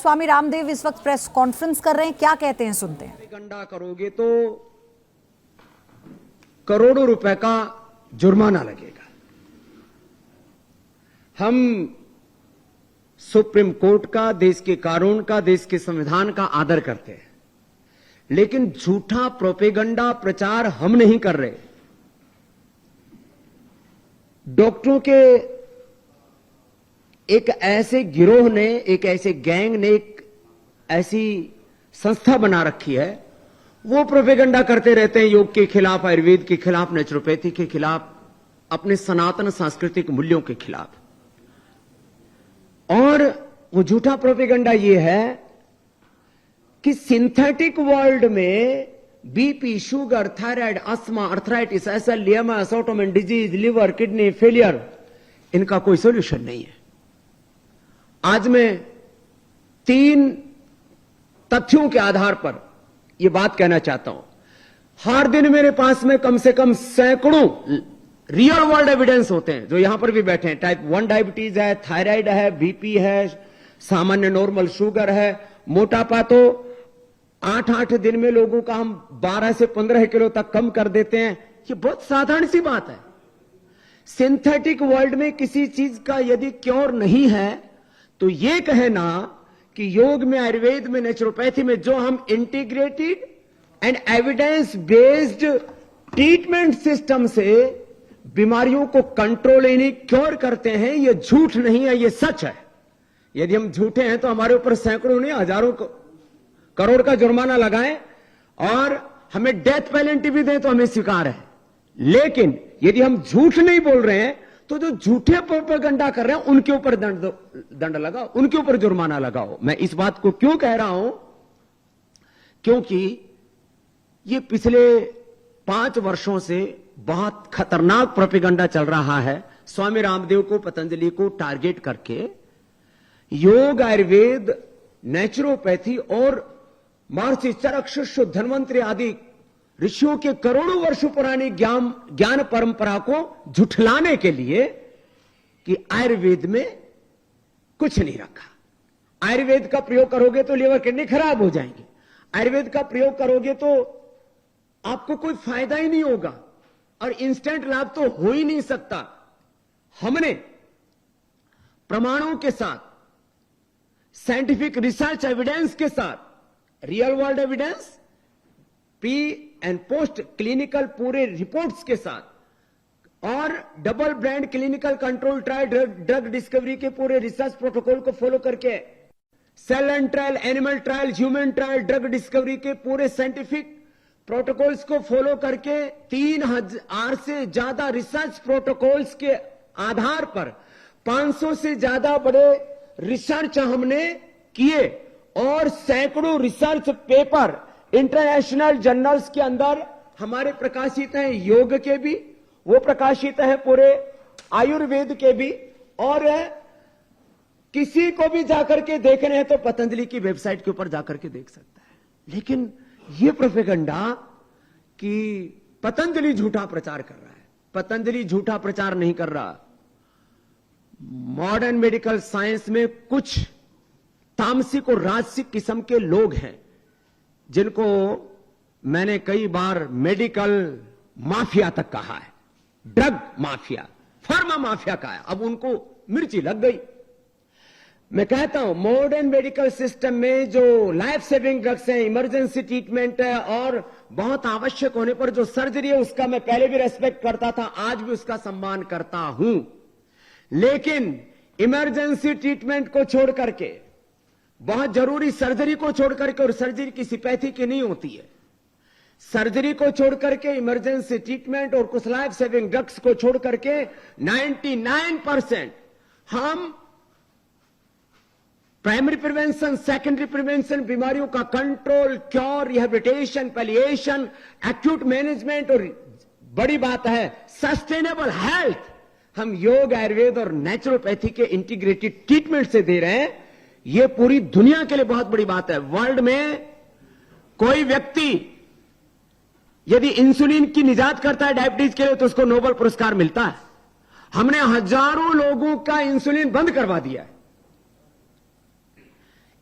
स्वामी रामदेव इस वक्त press conference कर रहे हैं, क्या कहते हैं सुनते हैं। गंडा करोगे तो करोड़ों रुपए का जुर्माना लगेगा। हम सुप्रीम कोर्ट का, देश के कानून का, देश के संविधान का आदर करते हैं, लेकिन झूठा प्रोपेगंडा प्रचार हम नहीं कर रहे। डॉक्टरों के एक ऐसे गिरोह ने, एक ऐसे गैंग ने, एक ऐसी संस्था बना रखी है, वो प्रोपेगंडा करते रहते हैं योग के खिलाफ, आयुर्वेद के खिलाफ, नेचुरोपैथी के खिलाफ, अपने सनातन सांस्कृतिक मूल्यों के खिलाफ। और वो झूठा प्रोपेगंडा ये है कि सिंथेटिक वर्ल्ड में BP, sugar, thyroid, asthma, arthritis, ऐसा लियमा, autoimmune disease, liver, kidney failure, इनका कोई सॉल्यूशन नहीं है। आज मैं 3 तथ्यों के आधार पर यह बात कहना चाहता हूं। हर दिन मेरे पास में कम से कम सैकड़ों रियल वर्ल्ड एविडेंस होते हैं, जो यहां पर भी बैठे हैं। टाइप 1 डायबिटीज है, थायराइड है, बीपी है, सामान्य नॉर्मल शुगर है, मोटापा तो 8-8 दिन में लोगों का हम 12 से 15 किलो तक कम कर देते हैं। ये बहुत साधारण सी बात है। सिंथेटिक वर्ल्ड में किसी चीज का यदि क्योर नहीं है तो यह कहना कि योग में, आयुर्वेद में, नेचुरोपैथी में जो हम integrated and evidence based treatment system से बीमारियों को कंट्रोल यानी क्योर करते हैं, यह झूठ नहीं है, यह सच है। यदि हम झूठे हैं तो हमारे ऊपर सैकड़ों नहीं, हजारों करोड़ का जुर्माना लगाएं और हमें डेथ पेनल्टी भी दें तो हमें स्वीकार है। लेकिन यदि हम झूठ नहीं बोल रहे हैं तो जो झूठे प्रोपेगंडा कर रहे हैं उनके ऊपर दंड लगाओ, उनके ऊपर जुर्माना लगाओ। मैं इस बात को क्यों कह रहा हूं? क्योंकि ये पिछले 5 वर्षों से बहुत खतरनाक प्रोपेगंडा चल रहा है, स्वामी रामदेव को, पतंजलि को टारगेट करके। योग, आयुर्वेद, नेचुरोपैथी और महर्षि चरक, शिष्य, धन्वंतरि आदि ऋषियों के करोड़ों वर्षों पुरानी ज्ञान परंपरा को झुठलाने के लिए कि आयुर्वेद में कुछ नहीं रखा। आयुर्वेद का प्रयोग करोगे तो लीवर, किडनी खराब हो जाएंगे। आयुर्वेद का प्रयोग करोगे तो आपको कोई फायदा ही नहीं होगा और इंस्टेंट लाभ तो हो ही नहीं सकता। हमने प्रमाणों के साथ, साइंटिफिक रिसर्च एविडेंस के साथ, real world evidence, pre and post clinical पूरे रिपोर्ट्स के साथ और double brand clinical control trial, drug discovery के पूरे रिसर्च प्रोटोकॉल को फॉलो करके, cell and trial, animal trial, human trial, drug discovery के पूरे साइंटिफिक प्रोटोकॉल्स को फॉलो करके 3000 से ज्यादा रिसर्च प्रोटोकॉल्स के आधार पर 500 से ज्यादा बड़े रिसर्च हमने किए और सैकड़ों रिसर्च पेपर इंटरनेशनल जर्नल्स के अंदर हमारे प्रकाशित हैं। योग के भी वो प्रकाशित है, पूरे आयुर्वेद के भी, और किसी को भी जाकर के देखने हैं तो पतंजलि की वेबसाइट के ऊपर जाकर के देख सकता है। लेकिन ये प्रोपेगंडा कि पतंजलि झूठा प्रचार कर रहा है, पतंजलि झूठा प्रचार नहीं कर रहा। मॉडर्न मेडिकल साइंस में कुछ तामसिक और राजसिक किस्म के लोग हैं जिनको मैंने कई बार मेडिकल माफिया तक कहा है, ड्रग माफिया, फार्मा माफिया कहा है। अब उनको मिर्ची लग गई। मैं कहता हूं मॉडर्न मेडिकल सिस्टम में जो लाइफ सेविंग ड्रग्स हैं, इमरजेंसी ट्रीटमेंट है और बहुत आवश्यक होने पर जो सर्जरी है, उसका मैं पहले भी रेस्पेक्ट करता था, आज भी उसका सम्मान करता हूं। लेकिन इमरजेंसी ट्रीटमेंट को छोड़ करके, बहुत जरूरी सर्जरी को छोड़ करके, और सर्जरी किसी पैथी की नहीं होती है, सर्जरी को छोड़ करके, इमरजेंसी ट्रीटमेंट और कुछ लाइफ सेविंग ड्रग्स को छोड़ करके 99% हम प्राइमरी प्रिवेंशन, सेकेंडरी प्रिवेंशन, बीमारियों का control, cure, rehabilitation, palliation, acute management और बड़ी बात है सस्टेनेबल हेल्थ, हम योग, आयुर्वेद और नेचुरोपैथी के इंटीग्रेटेड ट्रीटमेंट से दे रहे हैं। यह पूरी दुनिया के लिए बहुत बड़ी बात है। वर्ल्ड में कोई व्यक्ति यदि इंसुलिन की निजात करता है डायबिटीज के लिए तो उसको नोबेल पुरस्कार मिलता है। हमने हजारों लोगों का इंसुलिन बंद करवा दिया है।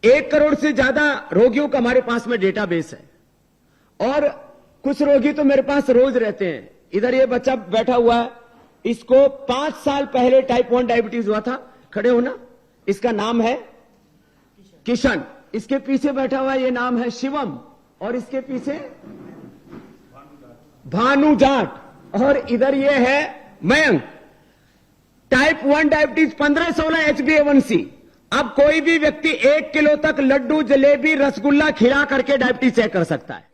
1 करोड़ से ज्यादा रोगियों का हमारे पास में डेटाबेस है और कुछ रोगी तो मेरे पास रोज रहते हैं। इधर ये बच्चा बैठा हुआ है, इसको 5 साल पहले टाइप 1 डायबिटीज हुआ था। खड़े हो ना। इसका नाम है किशन। इसके पीछे बैठा हुआ ये नाम है शिवम और इसके पीछे भानु जाट और इधर ये है मयंक। Type 1 diabetes 15-16 HbA1c। अब कोई भी व्यक्ति 1 किलो तक लड्डू, जलेबी, रसगुल्ला खिला करके डायबिटीज चेक कर सकता है।